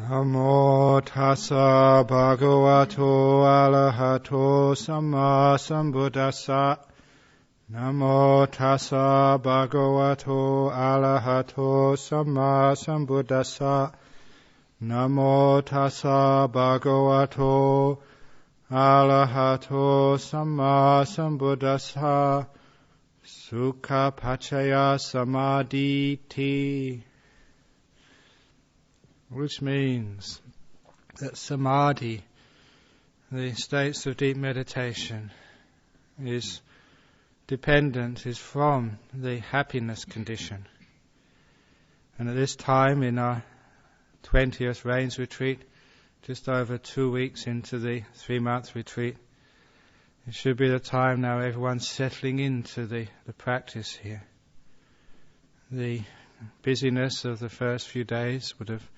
Namo tassa bhagavato arahato samma sambuddhassa. Namo tassa bhagavato arahato samma sambuddhassa. Namo tassa bhagavato arahato samma sambuddhassa. Sukha pachaya samadhi, which means that samadhi, the states of deep meditation, is from the happiness condition. And at this time in our 20th rains retreat, just over 2 weeks into the 3-month retreat, it should be the time now everyone's settling into the practice here. The busyness of the first few days would have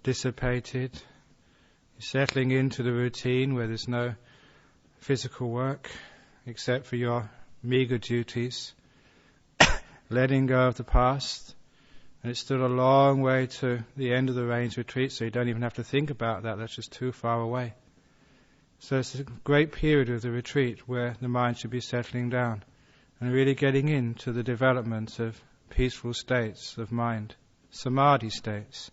dissipated. You're settling into the routine where there's no physical work except for your meager duties, letting go of the past. And it's still a long way to the end of the rains retreat, so you don't even have to think about that. That's just too far away. So it's a great period of the retreat where the mind should be settling down and really getting into the development of peaceful states of mind, samadhi states,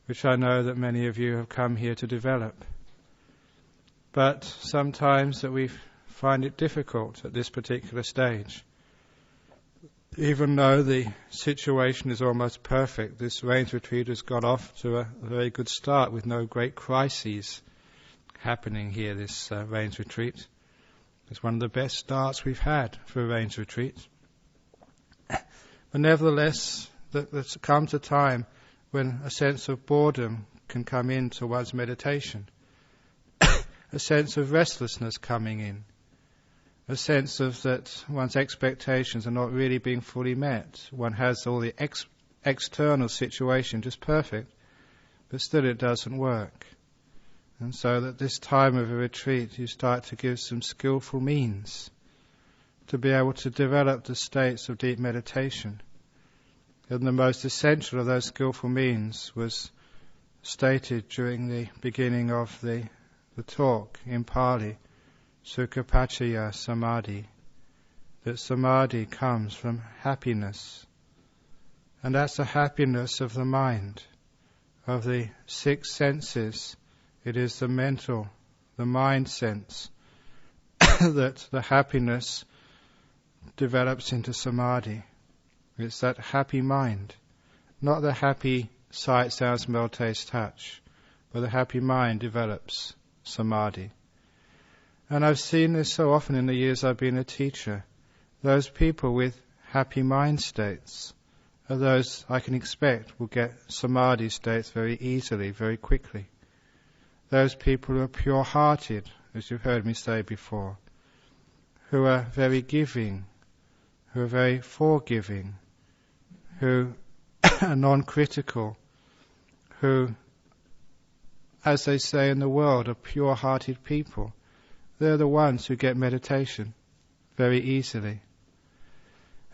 which I know that many of you have come here to develop. But sometimes that we find it difficult at this particular stage. Even though the situation is almost perfect, this rains retreat has got off to a very good start with no great crises happening here, this rains retreat. It's one of the best starts we've had for a rains retreat. But nevertheless, there's comes a time when a sense of boredom can come into one's meditation, a sense of restlessness coming in, a sense of that one's expectations are not really being fully met. One has all the external situation just perfect, but still it doesn't work. And so at this time of a retreat, you start to give some skillful means to be able to develop the states of deep meditation. And the most essential of those skillful means was stated during the beginning of the talk in Pali, Sukha pachaya samadhi, that samadhi comes from happiness. And that's the happiness of the mind, of the 6 senses. It is the mind sense, that the happiness develops into samadhi. It's that happy mind, not the happy sight, sound, smell, taste, touch, but the happy mind develops samadhi. And I've seen this so often in the years I've been a teacher. Those people with happy mind states are those I can expect will get samadhi states very easily, very quickly. Those people who are pure-hearted, as you've heard me say before, who are very giving, who are very forgiving, who are non-critical, who, as they say in the world, are pure-hearted people. They're the ones who get meditation very easily.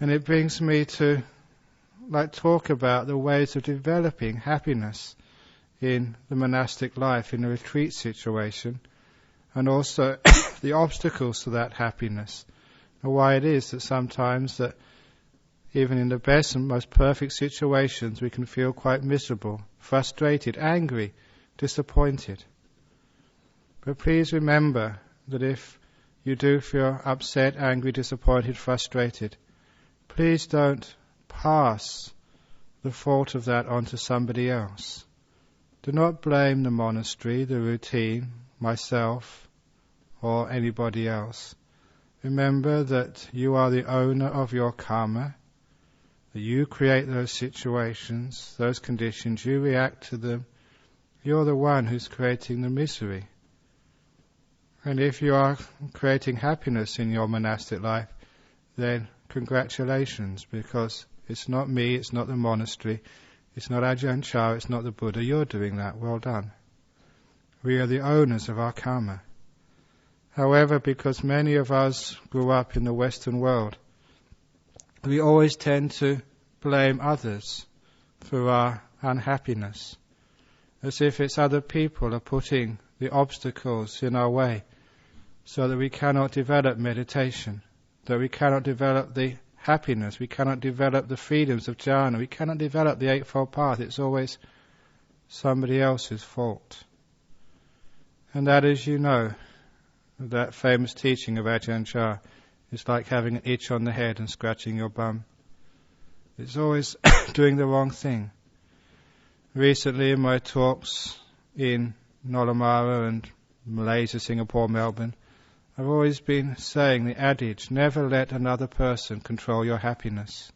And it brings me to talk about the ways of developing happiness in the monastic life, in a retreat situation, and also the obstacles to that happiness, and why it is that sometimes that even in the best and most perfect situations we can feel quite miserable, frustrated, angry, disappointed. But please remember that if you do feel upset, angry, disappointed, frustrated, please don't pass the fault of that onto somebody else. Do not blame the monastery, the routine, myself, or anybody else. Remember that you are the owner of your karma, that you create those situations, those conditions, you react to them. You're the one who's creating the misery. And if you are creating happiness in your monastic life, then congratulations, because it's not me, it's not the monastery, it's not Ajahn Chah, it's not the Buddha. You're doing that. Well done. We are the owners of our karma. However, because many of us grew up in the Western world, we always tend to blame others for our unhappiness. as if it's other people are putting the obstacles in our way so that we cannot develop meditation, that we cannot develop the happiness, we cannot develop the freedoms of jhana, we cannot develop the Eightfold Path. It's always somebody else's fault. And that, as you know, that famous teaching of Ajahn Brahm is like having an itch on the head and scratching your bum. It's always doing the wrong thing. Recently in my talks in Nolamara and Malaysia, Singapore, Melbourne, I've always been saying the adage, never let another person control your happiness.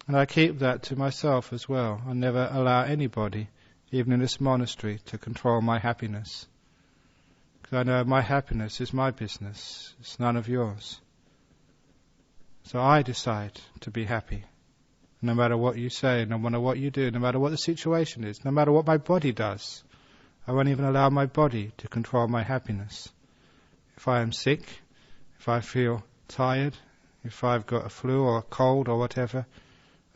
And I keep that to myself as well. I never allow anybody, even in this monastery, to control my happiness. Because I know my happiness is my business. It's none of yours. So I decide to be happy. No matter what you say, no matter what you do, no matter what the situation is, no matter what my body does, I won't even allow my body to control my happiness. If I am sick, if I feel tired, if I've got a flu or a cold or whatever,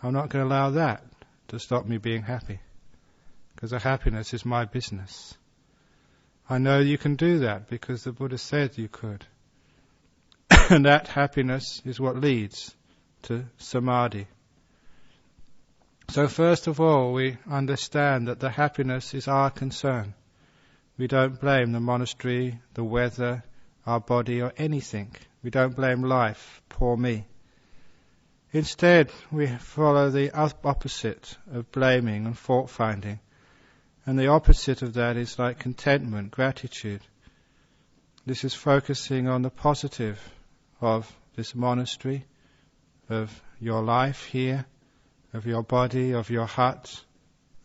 I'm not going to allow that to stop me being happy. Because the happiness is my business. I know you can do that because the Buddha said you could. And that happiness is what leads to samadhi. So first of all, we understand that the happiness is our concern. We don't blame the monastery, the weather, our body or anything. We don't blame life, poor me. Instead, we follow the opposite of blaming and fault-finding. And the opposite of that is like contentment, gratitude. This is focusing on the positive of this monastery, of your life here, of your body, of your hut,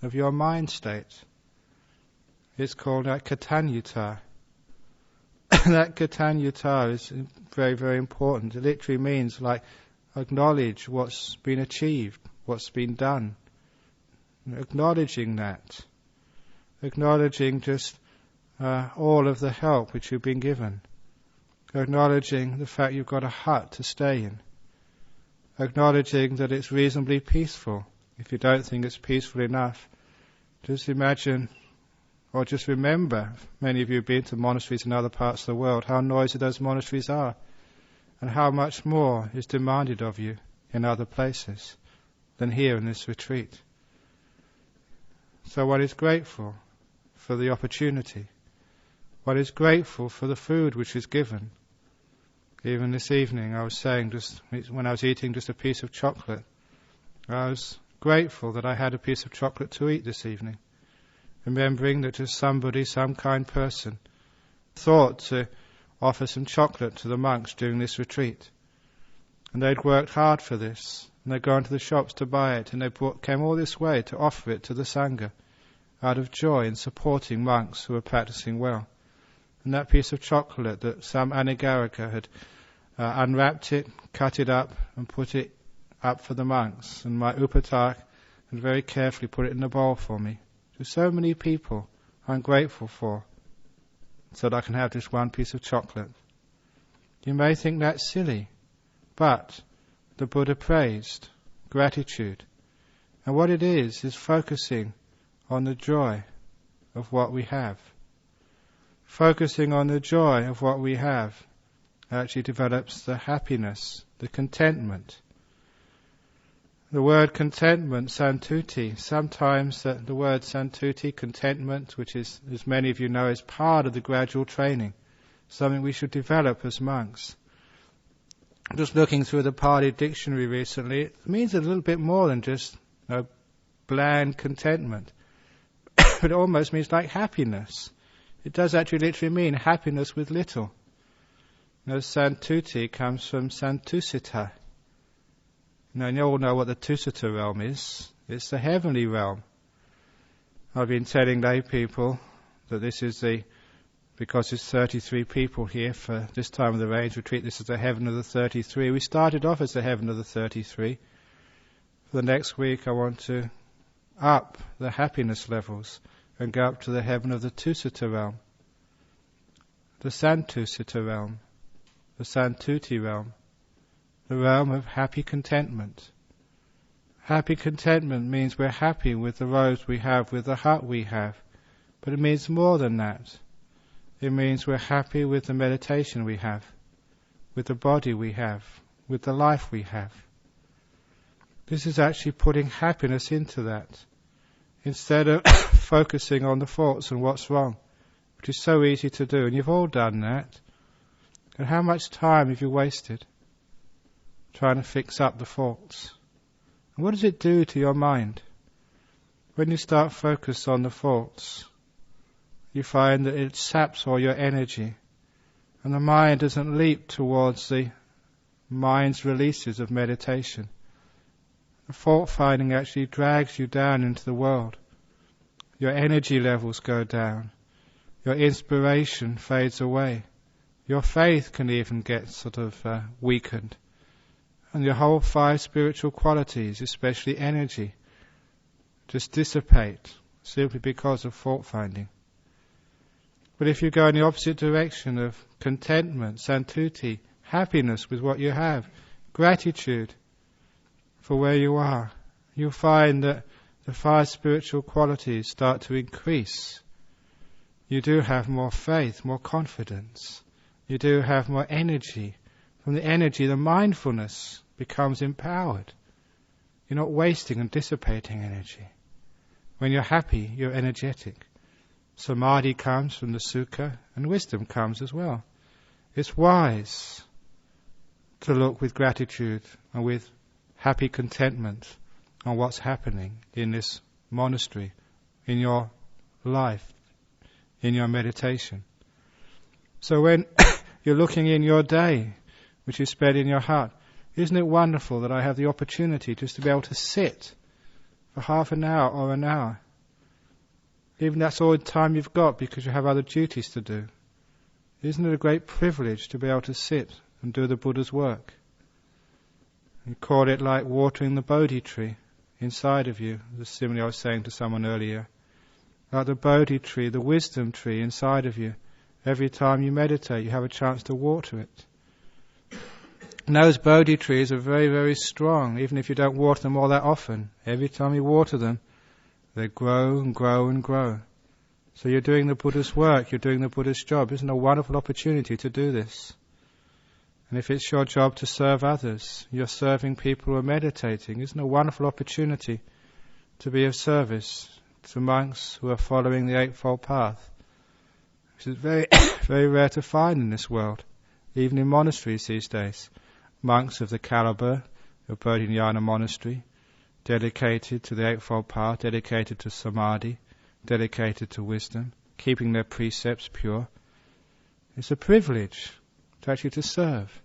of your mind state. It's called Katanyuta. That Katanyuta is very, very important. It literally means like acknowledge what's been achieved, what's been done. Acknowledging that. Acknowledging just all of the help which you've been given. Acknowledging the fact you've got a hut to stay in. Acknowledging that it's reasonably peaceful. If you don't think it's peaceful enough, just imagine or just remember, many of you have been to monasteries in other parts of the world, how noisy those monasteries are and how much more is demanded of you in other places than here in this retreat. So one is grateful for the opportunity. One is grateful for the food which is given. Even this evening I was saying, just when I was eating just a piece of chocolate, I was grateful that I had a piece of chocolate to eat this evening. Remembering that just somebody, some kind person, thought to offer some chocolate to the monks during this retreat. And they'd worked hard for this. And they'd gone to the shops to buy it. And they came all this way to offer it to the Sangha out of joy in supporting monks who were practicing well. And that piece of chocolate that some anagarika had unwrapped it, cut it up and put it up for the monks. And my upatak had very carefully put it in a bowl for me. To so many people I'm grateful for, so that I can have this one piece of chocolate. You may think that's silly, but the Buddha praised gratitude. And what it is focusing on the joy of what we have. Focusing on the joy of what we have actually develops the happiness, the contentment. The word contentment, santuti, sometimes the word santuti, contentment, which is, as many of you know, is part of the gradual training, something we should develop as monks. Just looking through the Pali dictionary recently, it means a little bit more than just bland contentment. But it almost means like happiness. It does actually literally mean happiness with little. Santuti comes from santusita. You all know what the Tusita realm is. It's the heavenly realm. I've been telling lay people that this is because there's 33 people here for this time of the range retreat, this is the heaven of the 33. We started off as the heaven of the 33. For the next week I want to up the happiness levels and go up to the heaven of the Tusita realm, the Santusita realm, the Santuti realm, the realm of happy contentment. Happy contentment means we're happy with the robes we have, with the hut we have. But it means more than that. It means we're happy with the meditation we have, with the body we have, with the life we have. This is actually putting happiness into that, instead of focusing on the faults and what's wrong, which is so easy to do, and you've all done that. And how much time have you wasted trying to fix up the faults? And what does it do to your mind? When you start focus on the faults, you find that it saps all your energy, and the mind doesn't leap towards the mind's releases of meditation. The fault finding actually drags you down into the world. Your energy levels go down. Your inspiration fades away. Your faith can even get sort of weakened. And your whole 5 spiritual qualities, especially energy, just dissipate simply because of fault finding. But if you go in the opposite direction of contentment, santuti, happiness with what you have, gratitude for where you are, you'll find that the 5 spiritual qualities start to increase. You do have more faith, more confidence. You do have more energy. From the energy, the mindfulness becomes empowered. You're not wasting and dissipating energy. When you're happy, you're energetic. Samadhi comes from the sukha, and wisdom comes as well. It's wise to look with gratitude and with happy contentment on what's happening in this monastery, in your life, in your meditation. So when you're looking in your day, which you spend in your hut, isn't it wonderful that I have the opportunity just to be able to sit for half an hour or an hour? Even that's all the time you've got because you have other duties to do. Isn't it a great privilege to be able to sit and do the Buddha's work? You call it like watering the Bodhi tree inside of you. The simile I was saying to someone earlier. Like the Bodhi tree, the wisdom tree inside of you. Every time you meditate, you have a chance to water it. And those Bodhi trees are very, very strong, even if you don't water them all that often. Every time you water them, they grow and grow and grow. So you're doing the Buddha's work, you're doing the Buddha's job. Isn't it a wonderful opportunity to do this? And if it's your job to serve others, you're serving people who are meditating. Isn't it a wonderful opportunity to be of service to monks who are following the Eightfold Path? Which is very, very rare to find in this world, even in monasteries these days. Monks of the caliber of Bodhinyana Monastery, dedicated to the Eightfold Path, dedicated to samadhi, dedicated to wisdom, keeping their precepts pure. It's a privilege to actually to serve.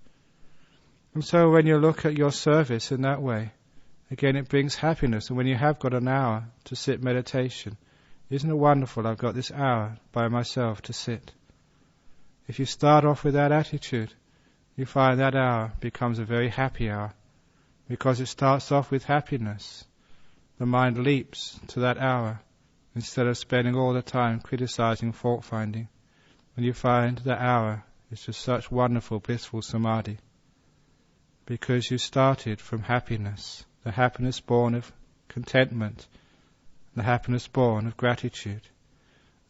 And so when you look at your service in that way, again it brings happiness. And when you have got an hour to sit meditation, isn't it wonderful I've got this hour by myself to sit? If you start off with that attitude, you find that hour becomes a very happy hour, because it starts off with happiness. The mind leaps to that hour instead of spending all the time criticizing, fault finding. And you find that hour is just such wonderful, blissful samadhi, because you started from happiness, the happiness born of contentment, the happiness born of gratitude.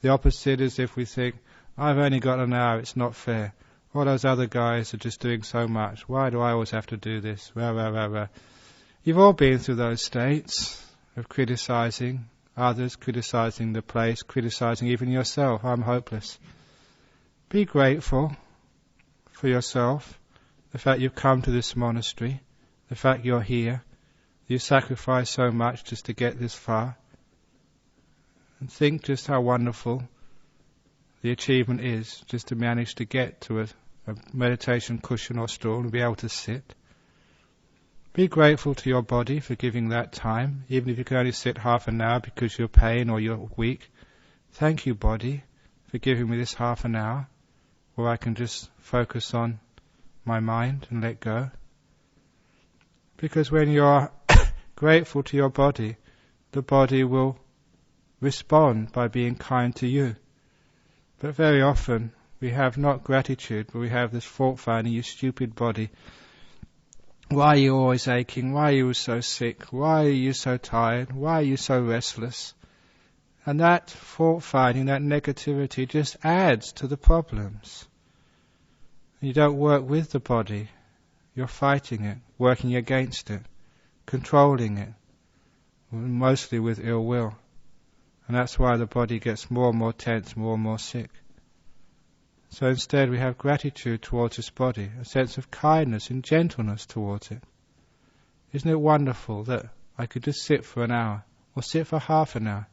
The opposite is if we think, I've only got an hour, it's not fair. All those other guys are just doing so much. Why do I always have to do this? Rah, rah, rah, rah. You've all been through those states of criticizing others, criticizing the place, criticizing even yourself. I'm hopeless. Be grateful for yourself, the fact you've come to this monastery, the fact you're here, you sacrificed so much just to get this far. And think just how wonderful the achievement is just to manage to get to a meditation cushion or stool and be able to sit. Be grateful to your body for giving that time, even if you can only sit half an hour because you're pain or you're weak. Thank you, body, for giving me this half an hour where I can just focus on my mind and let go. Because when you're grateful to your body, the body will respond by being kind to you. But very often we have not gratitude, but we have this fault finding, you stupid body. Why are you always aching? Why are you so sick? Why are you so tired? Why are you so restless? And that fault-finding, that negativity just adds to the problems. You don't work with the body. You're fighting it, working against it, controlling it, mostly with ill will. And that's why the body gets more and more tense, more and more sick. So instead we have gratitude towards this body, a sense of kindness and gentleness towards it. Isn't it wonderful that I could just sit for an hour, or sit for half an hour,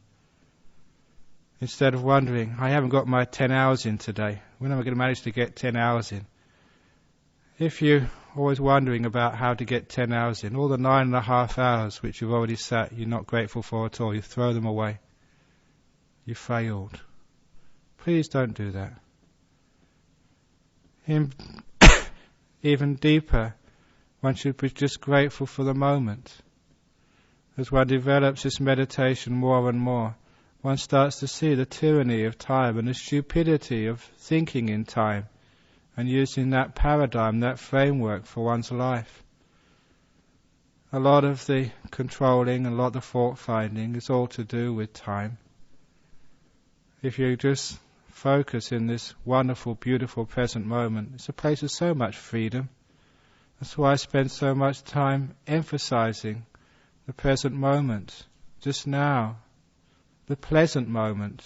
instead of wondering, I haven't got my 10 hours in today. When am I going to manage to get 10 hours in? If you're always wondering about how to get 10 hours in, all the 9.5 hours which you've already sat, you're not grateful for at all, you throw them away. You failed. Please don't do that. Even deeper, one should be just grateful for the moment. As one develops this meditation more and more, one starts to see the tyranny of time and the stupidity of thinking in time and using that paradigm, that framework for one's life. A lot of the controlling and a lot of the fault-finding is all to do with time. If you just focus in this wonderful, beautiful present moment, it's a place of so much freedom. That's why I spend so much time emphasizing the present moment, just now, the pleasant moment,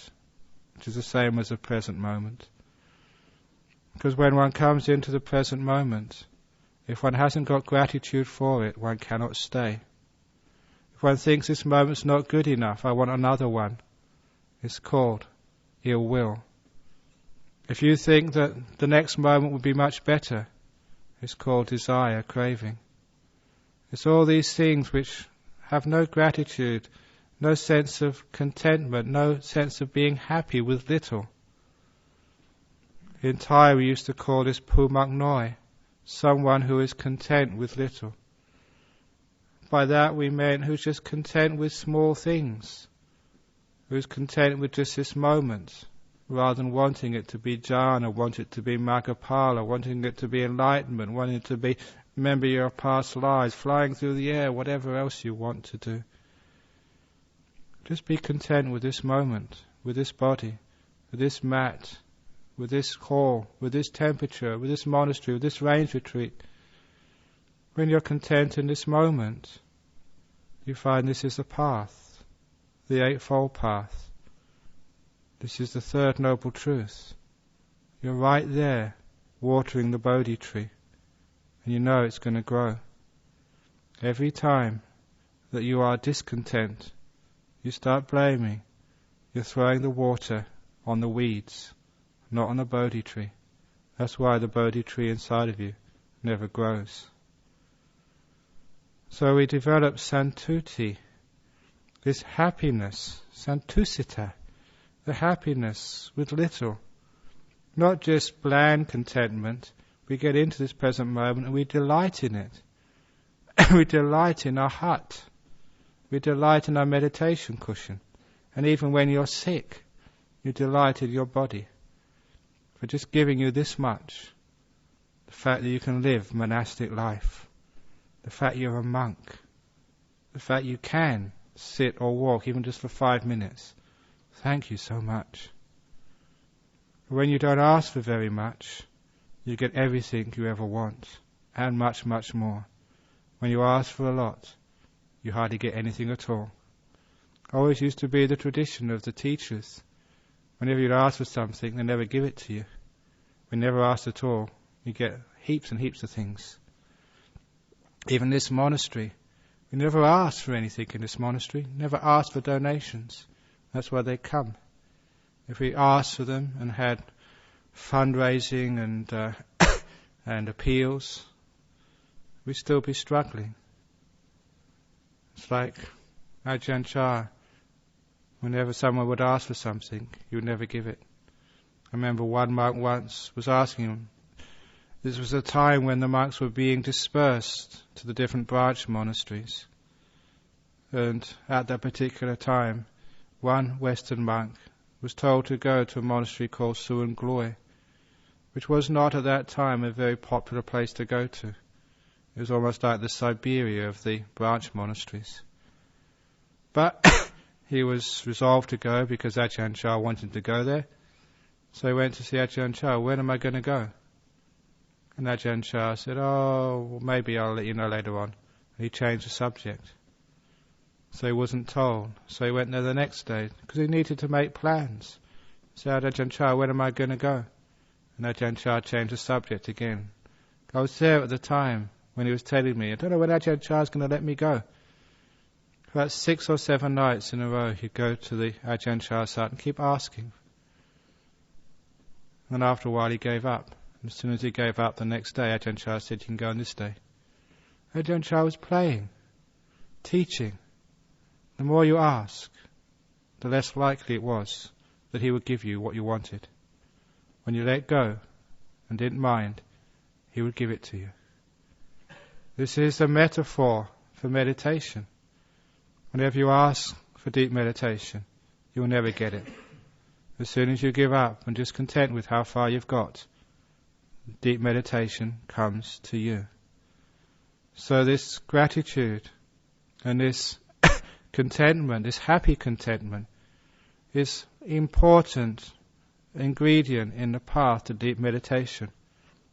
which is the same as the present moment. Because when one comes into the present moment, if one hasn't got gratitude for it, one cannot stay. If one thinks this moment's not good enough, I want another one, it's called ill will. If you think that the next moment would be much better, it's called desire, craving. It's all these things which have no gratitude, no sense of contentment, no sense of being happy with little. In Thai we used to call this Pumak Noi, someone who is content with little. By that we meant who's just content with small things, who's content with just this moment, rather than wanting it to be jhana, wanting it to be Maggapala, wanting it to be enlightenment, wanting it to be remember your past lives, flying through the air, whatever else you want to do. Just be content with this moment, with this body, with this mat, with this hall, with this temperature, with this monastery, with this range retreat. When you're content in this moment, you find this is the path, the Eightfold Path. This is the third noble truth. You're right there, watering the Bodhi tree, and you know it's going to grow. Every time that you are discontent, you start blaming. You're throwing the water on the weeds, not on the Bodhi tree. That's why the Bodhi tree inside of you never grows. So we develop santuti, this happiness, santusita, the happiness with little. Not just bland contentment. We get into this present moment and we delight in it. We delight in our hut. We delight in our meditation cushion. And even when you're sick, you delight in your body. For just giving you this much. The fact that you can live monastic life. The fact you're a monk. The fact you can sit or walk even just for 5 minutes. Thank you so much. When you don't ask for very much, you get everything you ever want, and much, much more. When you ask for a lot, you hardly get anything at all. Always used to be the tradition of the teachers. Whenever you'd ask for something, they never give it to you. When you never asked at all, you get heaps and heaps of things. Even this monastery, we never asked for anything in this monastery, never asked for donations. That's why they come. If we asked for them and had fundraising and appeals, we'd still be struggling. It's like Ajahn Chah. Whenever someone would ask for something, he would never give it. I remember one monk once was asking him. This was a time when the monks were being dispersed to the different branch monasteries. And at that particular time, one Western monk was told to go to a monastery called Suan Gloy, which was not at that time a very popular place to go to. It was almost like the Siberia of the branch monasteries. But he was resolved to go because Ajahn Chah wanted to go there. So he went to see Ajahn Chah. When am I going to go? And Ajahn Chah said, oh, well, maybe I'll let you know later on. And he changed the subject. So he wasn't told. So he went there the next day because he needed to make plans. He said, Ajahn Chah, when am I going to go? And Ajahn Chah changed the subject again. I was there at the time when he was telling me, I don't know when Ajahn Chah is going to let me go. About 6 or 7 nights in a row, he'd go to the Ajahn Chah's hut and keep asking. And after a while, he gave up. And as soon as he gave up the next day, Ajahn Chah said, you can go on this day. Ajahn Chah was playing, teaching. The more you ask, the less likely it was that he would give you what you wanted. When you let go and didn't mind, he would give it to you. This is a metaphor for meditation. Whenever you ask for deep meditation, you will never get it. As soon as you give up and just content with how far you've got, deep meditation comes to you. So this gratitude and this contentment, this happy contentment, is important ingredient in the path to deep meditation.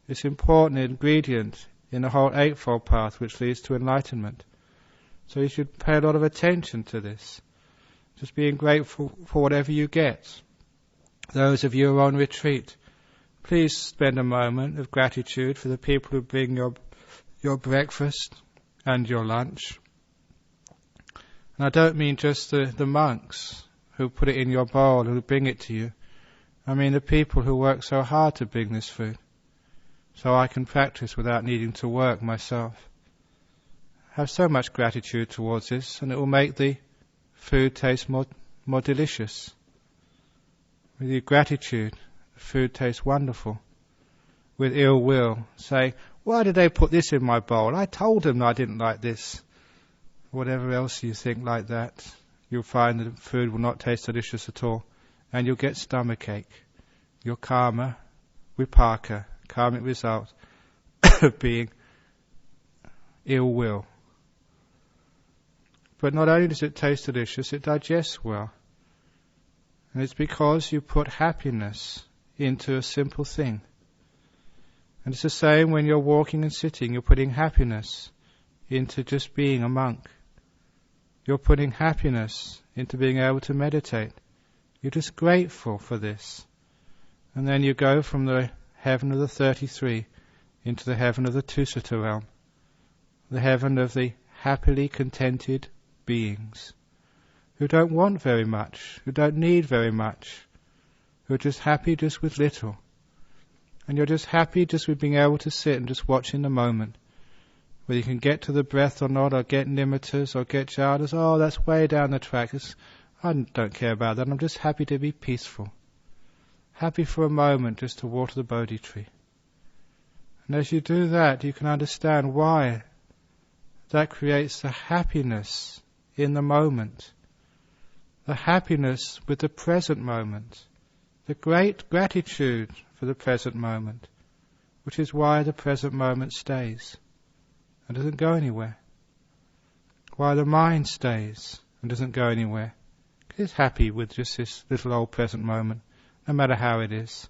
It's an important ingredient in the whole Eightfold Path which leads to enlightenment. So you should pay a lot of attention to this. Just being grateful for whatever you get. Those of you who are on retreat, please spend a moment of gratitude for the people who bring your breakfast and your lunch. And I don't mean just the monks who put it in your bowl, who bring it to you. I mean the people who work so hard to bring this food, so I can practice without needing to work myself. Have so much gratitude towards this, and it will make the food taste more delicious. With your gratitude, the food tastes wonderful. With ill will, say, why did they put this in my bowl? I told them I didn't like this. Whatever else you think like that, you'll find that the food will not taste delicious at all, and you'll get stomachache. Your karma, vipaka, karmic result of being ill will. But not only does it taste delicious, it digests well. And it's because you put happiness into a simple thing. And it's the same when you're walking and sitting, you're putting happiness into just being a monk. You're putting happiness into being able to meditate. You're just grateful for this. And then you go from the heaven of the 33 into the heaven of the Tusita realm, the heaven of the happily contented beings, who don't want very much, who don't need very much, who are just happy just with little. And you're just happy just with being able to sit and just watch in the moment. Whether you can get to the breath or not, or get nimittas, or get jhanas, oh, that's way down the track. I don't care about that. I'm just happy to be peaceful. Happy for a moment just to water the Bodhi tree. And as you do that, you can understand why that creates the happiness in the moment. The happiness with the present moment. The great gratitude for the present moment, which is why the present moment stays and doesn't go anywhere. Why the mind stays and doesn't go anywhere. Because it's happy with just this little old present moment, no matter how it is.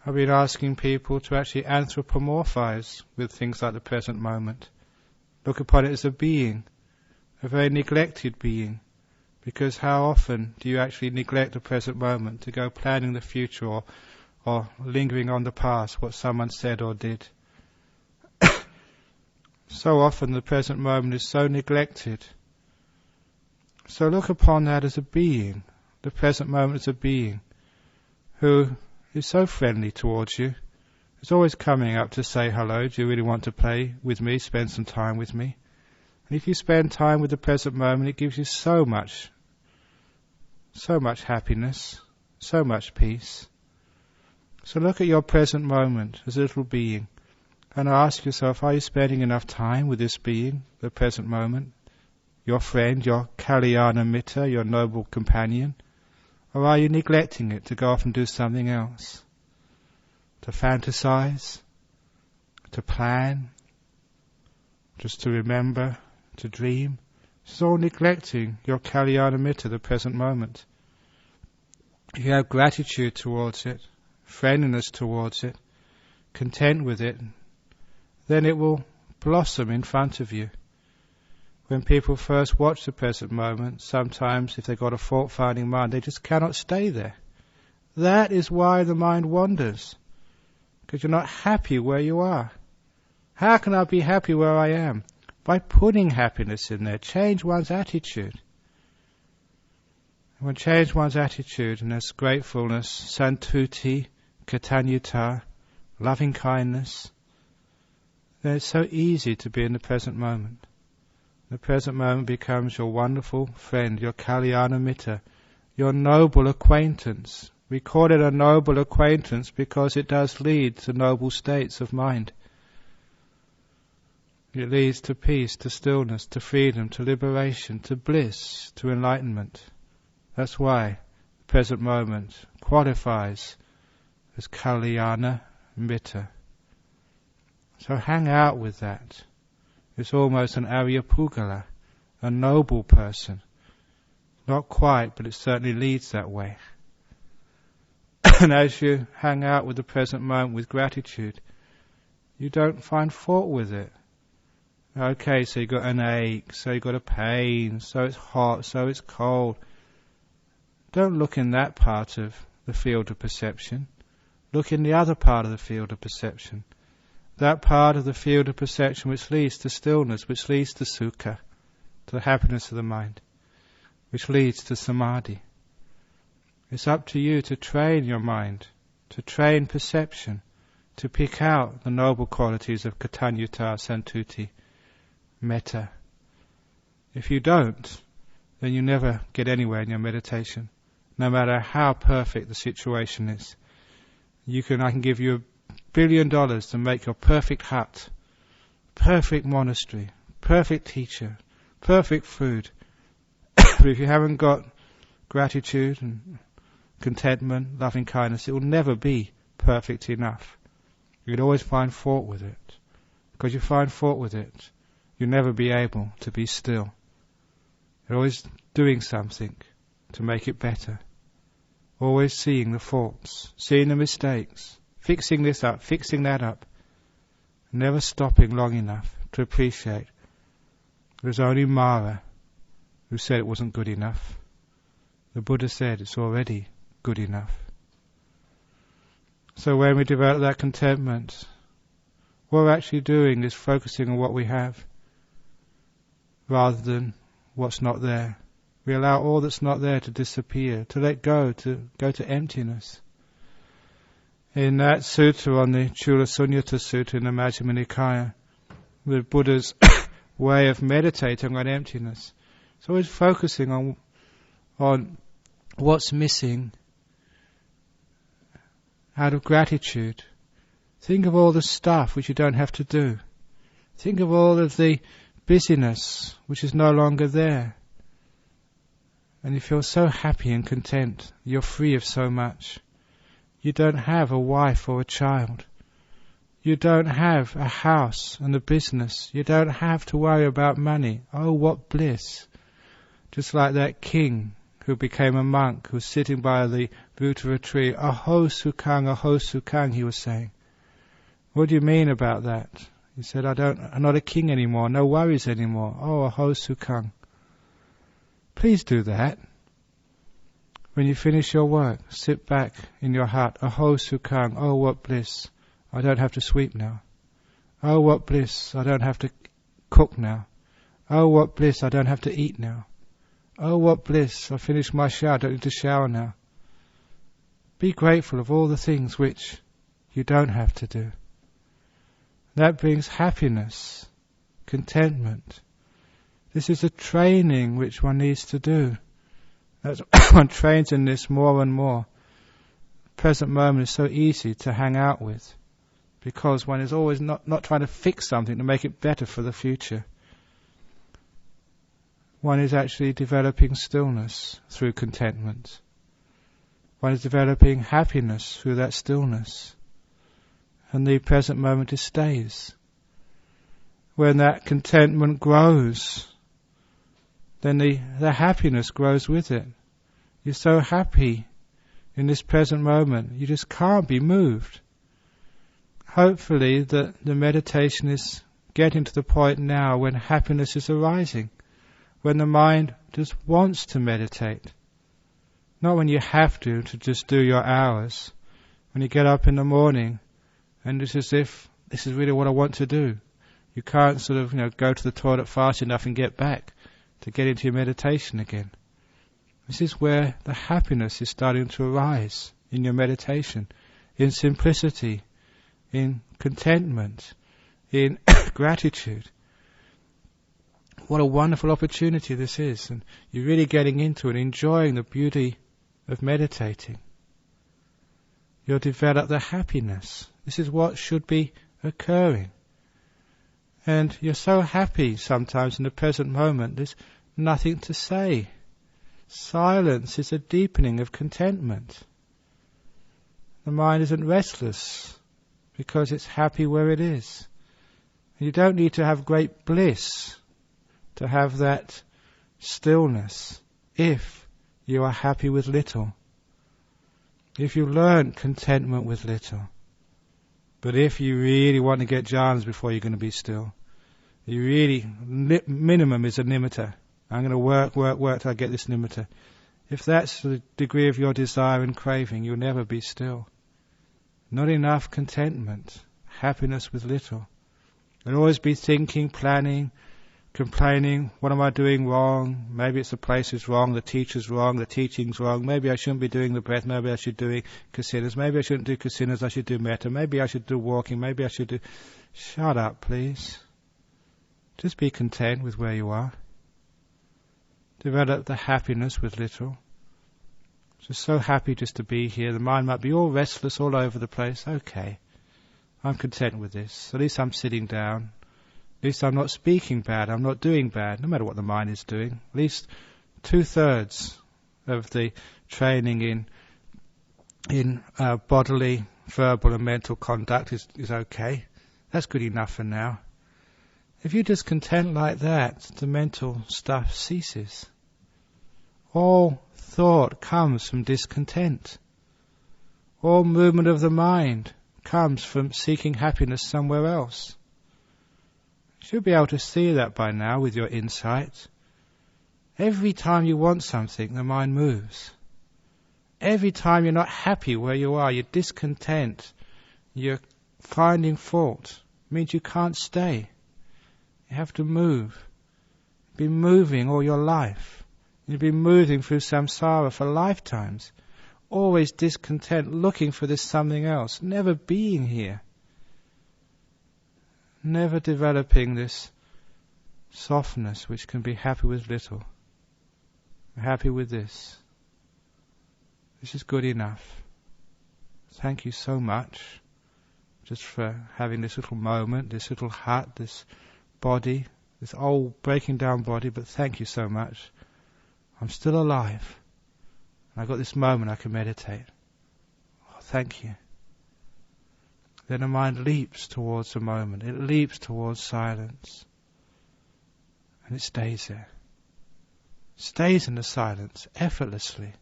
I've been asking people to actually anthropomorphize with things like the present moment. Look upon it as a being, a very neglected being. Because how often do you actually neglect the present moment to go planning the future or lingering on the past, what someone said or did? So often the present moment is so neglected. So look upon that as a being, the present moment as a being who is so friendly towards you, is always coming up to say hello, do you really want to play with me, spend some time with me? And if you spend time with the present moment, it gives you so much happiness, so much peace. So look at your present moment as a little being and ask yourself, are you spending enough time with this being, the present moment, your friend, your kalyana mitta, your noble companion? Or are you neglecting it to go off and do something else? To fantasize, to plan, just to remember, to dream. It's all neglecting your Kalyanamitta, the present moment. If you have gratitude towards it, friendliness towards it, content with it, then it will blossom in front of you. When people first watch the present moment, sometimes if they've got a fault-finding mind, they just cannot stay there. That is why the mind wanders, because you're not happy where you are. How can I be happy where I am? By putting happiness in there. Change one's attitude. When change one's attitude, and there's gratefulness, santuti, katanyuta, loving kindness, then it's so easy to be in the present moment. The present moment becomes your wonderful friend, your Kalyanamitta, your noble acquaintance. We call it a noble acquaintance because it does lead to noble states of mind. It leads to peace, to stillness, to freedom, to liberation, to bliss, to enlightenment. That's why the present moment qualifies as Kalyanamitta. So hang out with that. It's almost an Aryapugala, a noble person. Not quite, but it certainly leads that way. And as you hang out with the present moment with gratitude, you don't find fault with it. Okay, so you got an ache, so you got a pain, so it's hot, so it's cold. Don't look in that part of the field of perception. Look in the other part of the field of perception. That part of the field of perception which leads to stillness, which leads to sukha, to the happiness of the mind, which leads to samadhi. It's up to you to train your mind, to train perception, to pick out the noble qualities of katanyuta, santuti, metta. If you don't, then you never get anywhere in your meditation, no matter how perfect the situation is. I can give you $1 billion to make your perfect hut, perfect monastery, perfect teacher, perfect food. But if you haven't got gratitude and contentment, loving kindness, it will never be perfect enough. You'd always find fault with it. Because you find fault with it, you'll never be able to be still. You're always doing something to make it better. Always seeing the faults, seeing the mistakes, fixing this up, fixing that up. Never stopping long enough to appreciate. It was only Mara who said it wasn't good enough. The Buddha said it's already good enough. So when we develop that contentment, what we're actually doing is focusing on what we have rather than what's not there. We allow all that's not there to disappear, to let go to emptiness. In that sutta on the Chula Sunyata Sutta in the Majjhima Nikaya, the Buddha's way of meditating on emptiness. It's always focusing on what's missing out of gratitude. Think of all the stuff which you don't have to do. Think of all of the busyness which is no longer there. And you feel so happy and content. You're free of so much. You don't have a wife or a child. You don't have a house and a business. You don't have to worry about money. Oh, what bliss. Just like that king who became a monk, who was sitting by the root of a tree. Aho sukhang, he was saying. What do you mean about that? He said, I'm not a king anymore, no worries anymore. Oh, aho sukhang. Please do that. When you finish your work, sit back in your hut. Aho sukhang, oh what bliss. I don't have to sweep now. Oh what bliss, I don't have to cook now. Oh what bliss, I don't have to eat now. Oh what bliss, I finished my shower, I don't need to shower now. Be grateful of all the things which you don't have to do. That brings happiness, contentment. This is a training which one needs to do. As one trains in this more and more, the present moment is so easy to hang out with, because one is always not trying to fix something to make it better for the future. One is actually developing stillness through contentment. One is developing happiness through that stillness. And the present moment just stays. when that contentment grows, then the happiness grows with it. You're so happy in this present moment, you just can't be moved. Hopefully the meditation is getting to the point now when happiness is arising, when the mind just wants to meditate. Not when you have to just do your hours. When you get up in the morning and it's as if this is really what I want to do. You can't sort of, go to the toilet fast enough and get back to get into your meditation again. This is where the happiness is starting to arise in your meditation, in simplicity, in contentment, in gratitude. What a wonderful opportunity this is, and you're really getting into it, enjoying the beauty of meditating. You'll develop the happiness. This is what should be occurring. And you're so happy sometimes in the present moment, there's nothing to say. Silence is a deepening of contentment. The mind isn't restless because it's happy where it is. And you don't need to have great bliss to have that stillness if you are happy with little. If you learn contentment with little. But if you really want to get jhanas before you're going to be still, you really, minimum is a nimitta. I'm going to work till I get this nimitta. If that's the degree of your desire and craving, you'll never be still. Not enough contentment, happiness with little. You'll always be thinking, planning, complaining, what am I doing wrong? Maybe it's the place is wrong, the teacher's wrong, the teaching's wrong. Maybe I shouldn't be doing the breath, maybe I should be doing kasinas. Maybe I shouldn't do kasinas, I should do metta. Maybe I should do walking, maybe I should do... Shut up, please. Just be content with where you are. Develop the happiness with little. Just so happy just to be here. The mind might be all restless all over the place. Okay, I'm content with this. At least I'm sitting down. At least I'm not speaking bad. I'm not doing bad, no matter what the mind is doing. At least 2/3 of the training in bodily, verbal and mental conduct is okay. That's good enough for now. If you're just content like that, the mental stuff ceases. All thought comes from discontent. All movement of the mind comes from seeking happiness somewhere else. You should be able to see that by now with your insight. Every time you want something, the mind moves. Every time you're not happy where you are, you're discontent, you're finding fault, it means you can't stay. You have to move. You've been moving all your life. You've been moving through samsara for lifetimes. Always discontent, looking for this something else. Never being here. Never developing this softness which can be happy with little. Happy with this. This is good enough. Thank you so much just for having this little moment, this little hut, this body, this old breaking down body, but thank you so much. I'm still alive. And I've got this moment I can meditate. Oh, thank you. Then the mind leaps towards the moment. It leaps towards silence. And it stays there. It stays in the silence, effortlessly.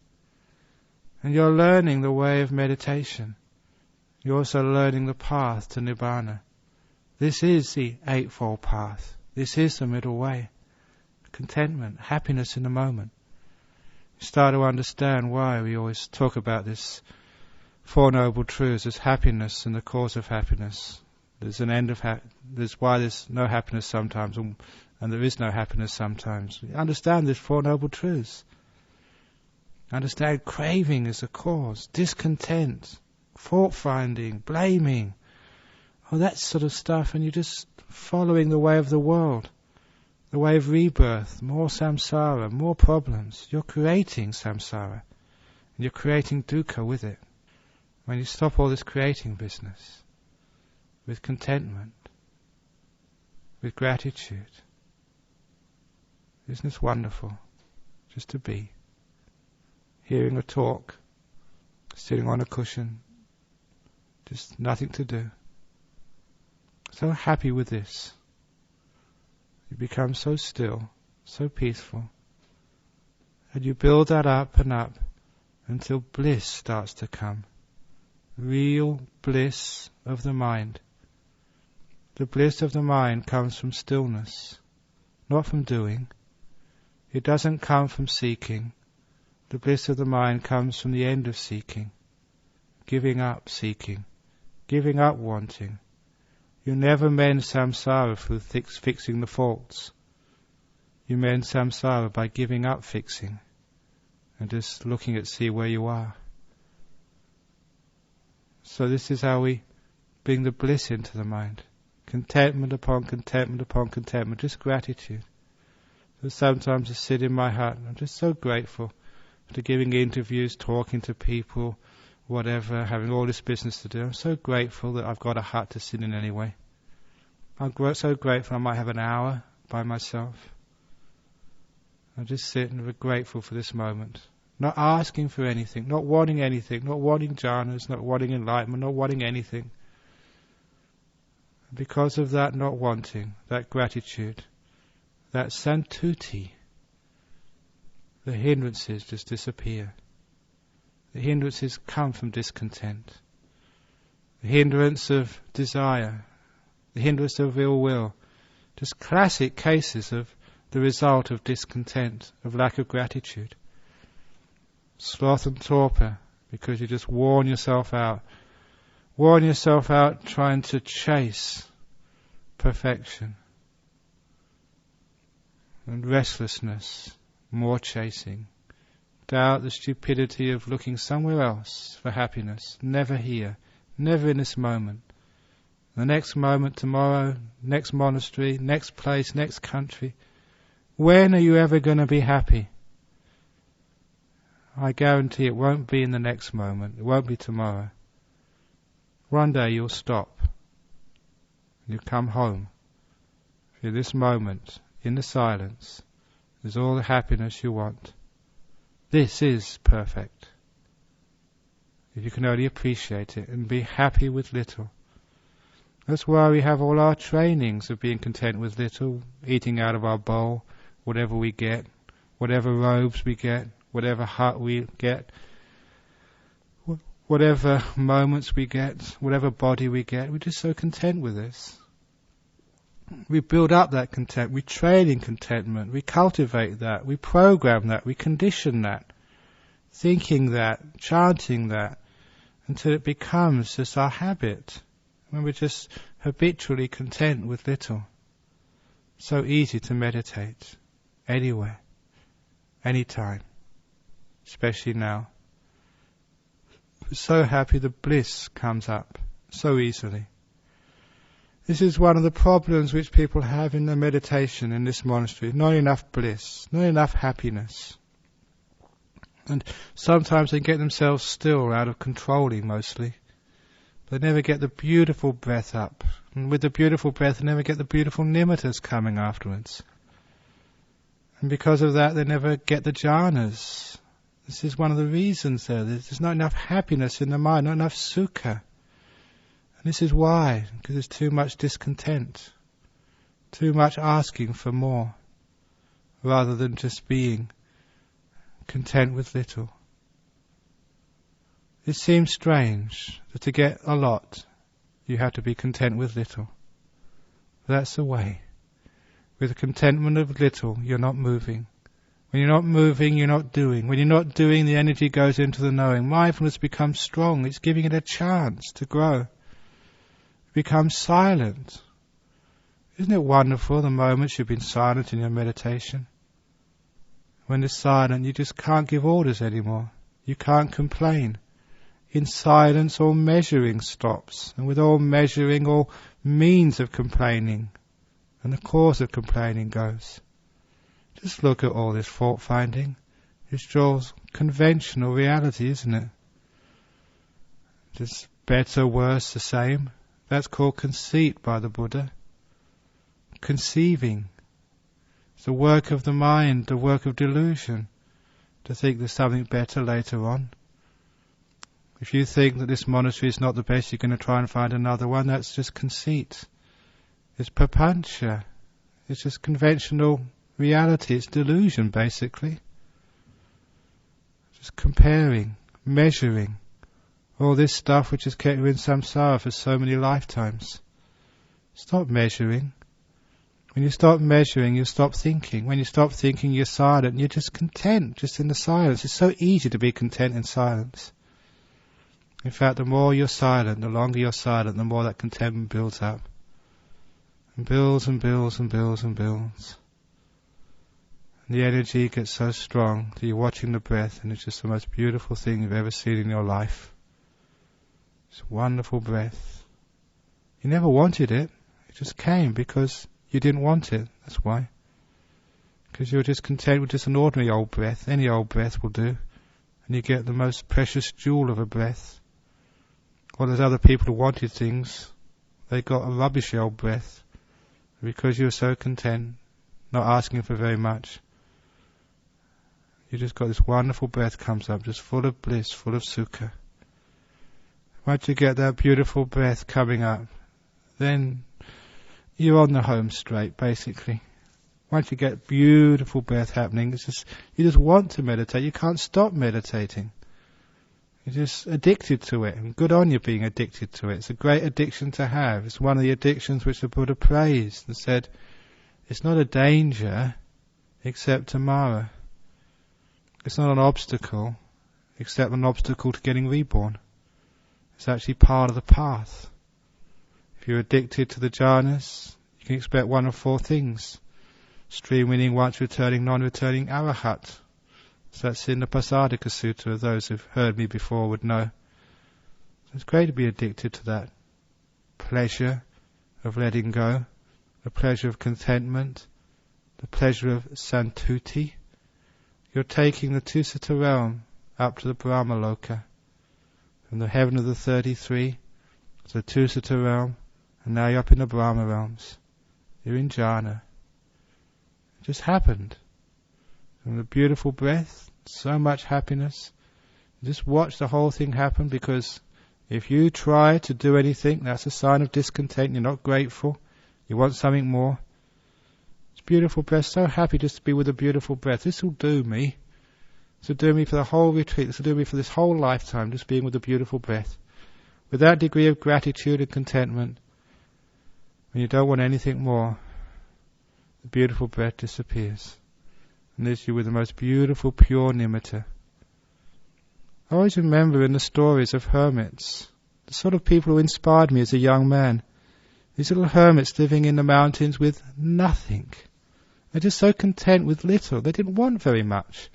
And you're learning the way of meditation. You're also learning the path to Nibbana. This is the Eightfold Path. This is the middle way. Contentment, happiness in the moment. You start to understand why we always talk about this Four Noble Truths as happiness and the cause of happiness. There's an end of there's why there's no happiness sometimes and there is no happiness sometimes. You understand these Four Noble Truths. Understand craving is the cause, discontent, fault-finding, blaming, all that sort of stuff, and you're just following the way of the world, the way of rebirth, more samsara, more problems. You're creating samsara, and you're creating dukkha with it. When you stop all this creating business, with contentment, with gratitude, isn't this wonderful? Just to be. Hearing a talk, sitting on a cushion, just nothing to do. So happy with this. You become so still, so peaceful. And you build that up and up until bliss starts to come. Real bliss of the mind. The bliss of the mind comes from stillness, not from doing. It doesn't come from seeking. The bliss of the mind comes from the end of seeking. Giving up seeking. Giving up wanting. You never mend samsara through fixing the faults. You mend samsara by giving up fixing and just looking at see where you are. So this is how we bring the bliss into the mind. Contentment upon contentment upon contentment, just gratitude. So sometimes I sit in my hut, I'm just so grateful for giving interviews, talking to people, whatever, having all this business to do. I'm so grateful that I've got a hut to sit in anyway. I'm so grateful I might have an hour by myself. I just sit and be grateful for this moment. Not asking for anything, not wanting anything, not wanting jhanas, not wanting enlightenment, not wanting anything. Because of that not wanting, that gratitude, that santuti, the hindrances just disappear. The hindrances come from discontent. The hindrance of desire, the hindrance of ill will, just classic cases of the result of discontent, of lack of gratitude. Sloth and torpor, because you just worn yourself out trying to chase perfection. And restlessness, more chasing. Doubt, the stupidity of looking somewhere else for happiness, never here, never in this moment. The next moment, tomorrow, next monastery, next place, next country. When are you ever going to be happy? I guarantee it won't be in the next moment. It won't be tomorrow. One day you'll stop. You'll come home. For this moment, in the silence, there's all the happiness you want. This is perfect. If you can only appreciate it and be happy with little. That's why we have all our trainings of being content with little, eating out of our bowl, whatever we get, whatever robes we get, whatever hut we get, whatever moments we get, whatever body we get. We're just so content with this. We build up that content, we train in contentment, we cultivate that, we program that, we condition that, thinking that, chanting that, until it becomes just our habit. When we're just habitually content with little. So easy to meditate, anywhere, anytime, especially now. We're so happy the bliss comes up so easily. This is one of the problems which people have in their meditation in this monastery. Not enough bliss, not enough happiness. And sometimes they get themselves still out of controlling mostly. They never get the beautiful breath up. And with the beautiful breath, they never get the beautiful nimittas coming afterwards. And because of that, they never get the jhanas. This is one of the reasons there. There's not enough happiness in the mind, not enough sukha. And this is why, because there's too much discontent. Too much asking for more, rather than just being content with little. It seems strange that to get a lot, you have to be content with little. That's the way. With the contentment of little, you're not moving. When you're not moving, you're not doing. When you're not doing, the energy goes into the knowing. Mindfulness becomes strong. It's giving it a chance to grow. It becomes silent. Isn't it wonderful the moments you've been silent in your meditation? When it's silent, you just can't give orders anymore. You can't complain. In silence, all measuring stops, and with all measuring, all means of complaining, and the cause of complaining goes. Just look at all this fault-finding. It's all conventional reality, isn't it? Just better, worse, the same. That's called conceit by the Buddha. Conceiving. It's the work of the mind, the work of delusion, to think there's something better later on. If you think that this monastery is not the best, you're going to try and find another one. That's just conceit. It's papancha. It's just conventional reality. It's delusion, basically. Just comparing, measuring all this stuff which has kept you in samsara for so many lifetimes. Stop measuring. When you stop measuring, you stop thinking. When you stop thinking, you're silent. You're just content, just in the silence. It's so easy to be content in silence. In fact, the more you're silent, the longer you're silent, the more that contentment builds up. And builds and builds and builds and builds. And the energy gets so strong that you're watching the breath, and it's just the most beautiful thing you've ever seen in your life. It's a wonderful breath. You never wanted it. It just came because you didn't want it. That's why. Because you're just content with just an ordinary old breath. Any old breath will do. And you get the most precious jewel of a breath. All those other people who wanted things, they got a rubbish old breath. Because you were so content, not asking for very much. You just got this wonderful breath comes up, just full of bliss, full of sukha. Once you get that beautiful breath coming up, then you're on the home straight, basically. Once you get beautiful breath happening, it's just you just want to meditate. You can't stop meditating. You're just addicted to it, and good on you being addicted to it. It's a great addiction to have. It's one of the addictions which the Buddha praised and said, it's not a danger except tomorrow. It's not an obstacle except an obstacle to getting reborn. It's actually part of the path. If you're addicted to the jhanas, you can expect one of four things. Stream winning, once returning, non-returning, arahat. So that's in the Pasadika Sutta. Those who've heard me before would know. So it's great to be addicted to that pleasure of letting go, the pleasure of contentment, the pleasure of santuti. You're taking the Tusita realm up to the Brahma Loka. From the heaven of the 33 to the Tusita realm, and now you're up in the Brahma realms. You're in jhana. It just happened. From the beautiful breath, so much happiness. Just watch the whole thing happen, because if you try to do anything, that's a sign of discontent. You're not grateful. You want something more. It's beautiful breath. So happy just to be with a beautiful breath. This will do me. This will do me for the whole retreat. This will do me for this whole lifetime, just being with a beautiful breath. With that degree of gratitude and contentment, when you don't want anything more, the beautiful breath disappears. And leaves you with the most beautiful, pure nimitta. I always remember in the stories of hermits, the sort of people who inspired me as a young man. These little hermits living in the mountains with nothing. They're just so content with little. They didn't want very much.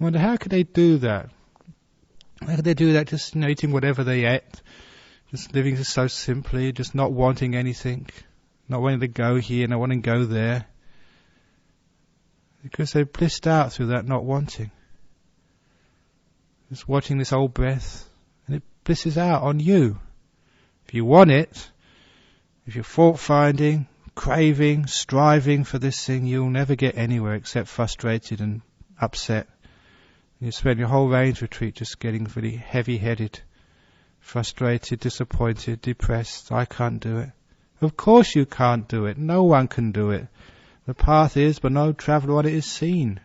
I wonder, how could they do that? How could they do that just eating whatever they ate? Just living just so simply, just not wanting anything. Not wanting to go here, not wanting to go there. Because they blissed out through that not wanting. Just watching this old breath, and it blisses out on you. If you want it, if you're fault-finding, craving, striving for this thing, you'll never get anywhere except frustrated and upset. And you spend your whole range retreat just getting really heavy-headed, frustrated, disappointed, depressed. I can't do it. Of course you can't do it. No one can do it. The path is, but no traveller on it is seen.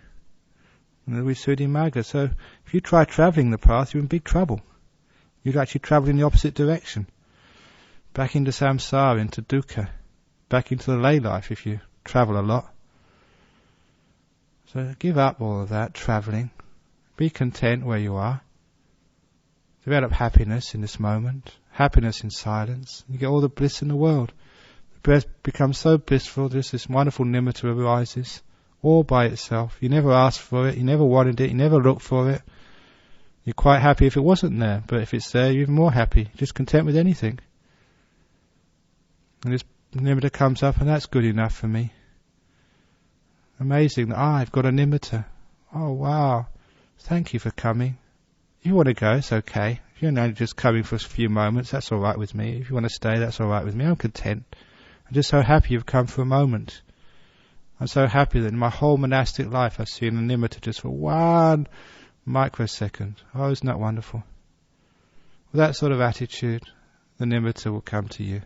And the Visuddhimagga. So if you try travelling the path, you're in big trouble. You'd actually travel in the opposite direction. Back into samsara, into dukkha. Back into the lay life if you travel a lot. So give up all of that travelling. Be content where you are. Develop happiness in this moment. Happiness in silence. You get all the bliss in the world. The breath becomes so blissful, just this wonderful nimitta arises, all by itself. You never asked for it, you never wanted it, you never looked for it. You're quite happy if it wasn't there, but if it's there, you're even more happy, just content with anything. And this nimitta comes up, and that's good enough for me. Amazing that I've got a nimitta. Oh wow, thank you for coming. If you want to go, it's okay. If you're only just coming for a few moments, that's all right with me. If you want to stay, that's all right with me. I'm content. I'm just so happy you've come for a moment. I'm so happy that in my whole monastic life I've seen a nimitta just for 1 microsecond. Oh, isn't that wonderful? With that sort of attitude, the nimitta will come to you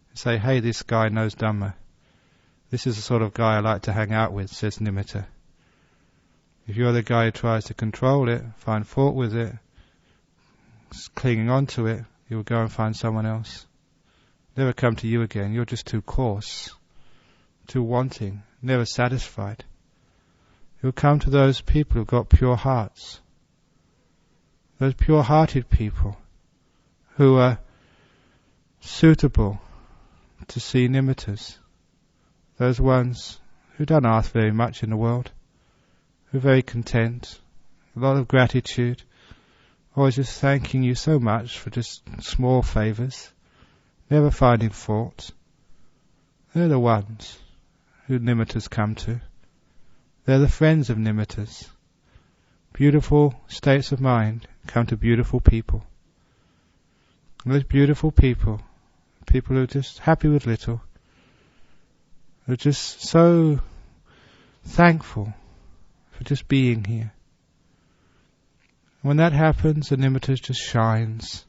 and say, hey, this guy knows Dhamma. This is the sort of guy I like to hang out with, says nimitta. If you're the guy who tries to control it, find fault with it, clinging on to it, you'll go and find someone else. Never come to you again. You're just too coarse, too wanting, never satisfied. You'll come to those people who've got pure hearts. Those pure-hearted people who are suitable to see nimittas. Those ones who don't ask very much in the world, who are very content, a lot of gratitude, always just thanking you so much for just small favours, never finding fault. They're the ones who nimittas come to. They're the friends of nimittas. Beautiful states of mind come to beautiful people. And those beautiful people, people who are just happy with little, are just so thankful for just being here. When that happens, the nimitta just shines.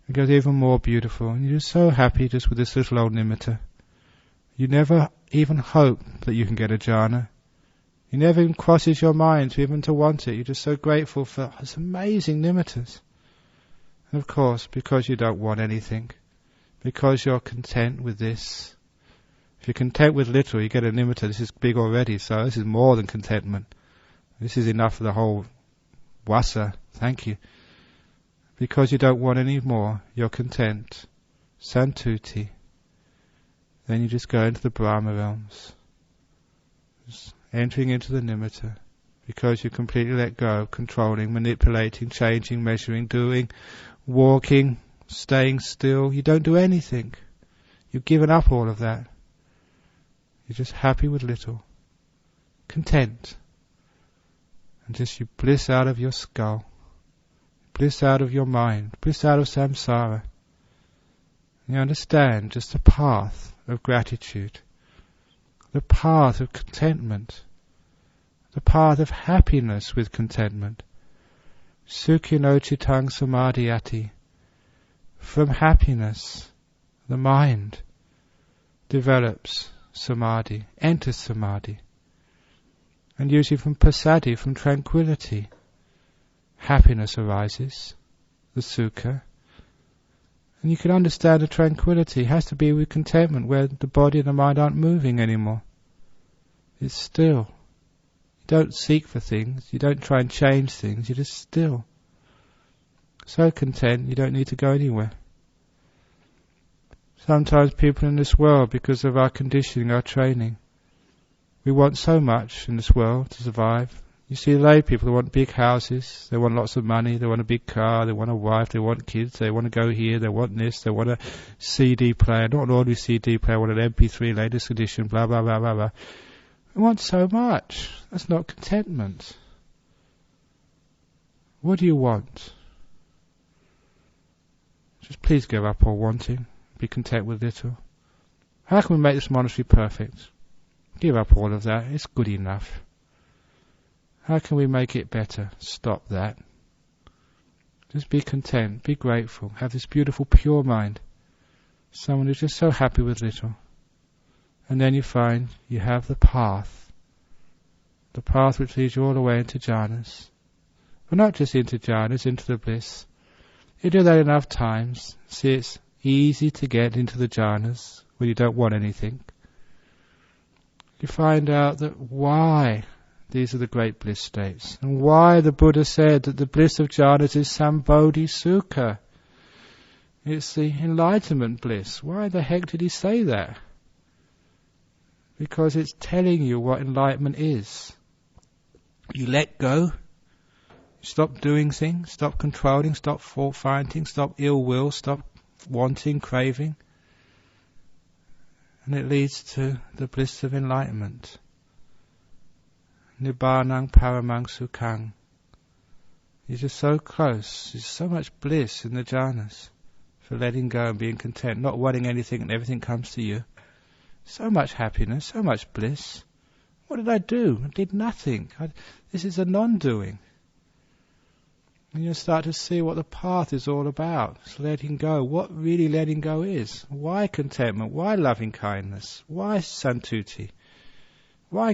It goes even more beautiful. And you're just so happy just with this little old nimitta. You never even hope that you can get a jhana. It never even crosses your mind to even to want it. You're just so grateful for this amazing nimittas. And of course, because you don't want anything, because you're content with this. If you're content with little, you get a nimitta. This is big already, so this is more than contentment. This is enough for the whole wasa. Thank you. Because you don't want any more, you're content. Santuti. Then you just go into the Brahma realms. Just entering into the nimitta. Because you completely let go of controlling, manipulating, changing, measuring, doing, walking, staying still. You don't do anything. You've given up all of that. You're just happy with little. Content. And just you bliss out of your skull. Bliss out of your mind. Bliss out of samsara. And you understand just the path of gratitude. The path of contentment. The path of happiness with contentment. Sukhino chitang samadhiyati. From happiness, the mind develops samadhi, enters samadhi. And usually from passaddhi, from tranquility, happiness arises, the sukha. And you can understand the tranquility has to be with contentment, where the body and the mind aren't moving anymore. It's still. You don't seek for things, you don't try and change things, you're just still. So content, you don't need to go anywhere. Sometimes people in this world, because of our conditioning, our training, we want so much in this world to survive. You see lay people who want big houses, they want lots of money, they want a big car, they want a wife, they want kids, they want to go here, they want this, they want a CD player, not an ordinary CD player, want an MP3 latest edition, blah blah blah blah blah. We want so much. That's not contentment. What do you want? Just please give up all wanting. Be content with little. How can we make this monastery perfect? Give up all of that. It's good enough. How can we make it better? Stop that. Just be content. Be grateful. Have this beautiful pure mind. Someone who's just so happy with little. And then you find you have the path. The path which leads you all the way into jhanas. But not just into jhanas, into the bliss. You do that enough times. See, it's easy to get into the jhanas when you don't want anything. You find out that why these are the great bliss states, and why the Buddha said that the bliss of jhanas is sambodhi sukha. It's the enlightenment bliss. Why the heck did he say that? Because it's telling you what enlightenment is. You let go. Stop doing things. Stop controlling. Stop fault finding. Stop ill will. Stop wanting, craving. And it leads to the bliss of enlightenment. Nibbanang paramang sukhang. You're just so close. There's so much bliss in the jhanas for letting go and being content, not wanting anything and everything comes to you. So much happiness, so much bliss. What did I do? I did nothing. This is a non-doing. And you'll start to see what the path is all about. It's letting go. What really letting go is. Why contentment? Why loving kindness? Why santuti? Why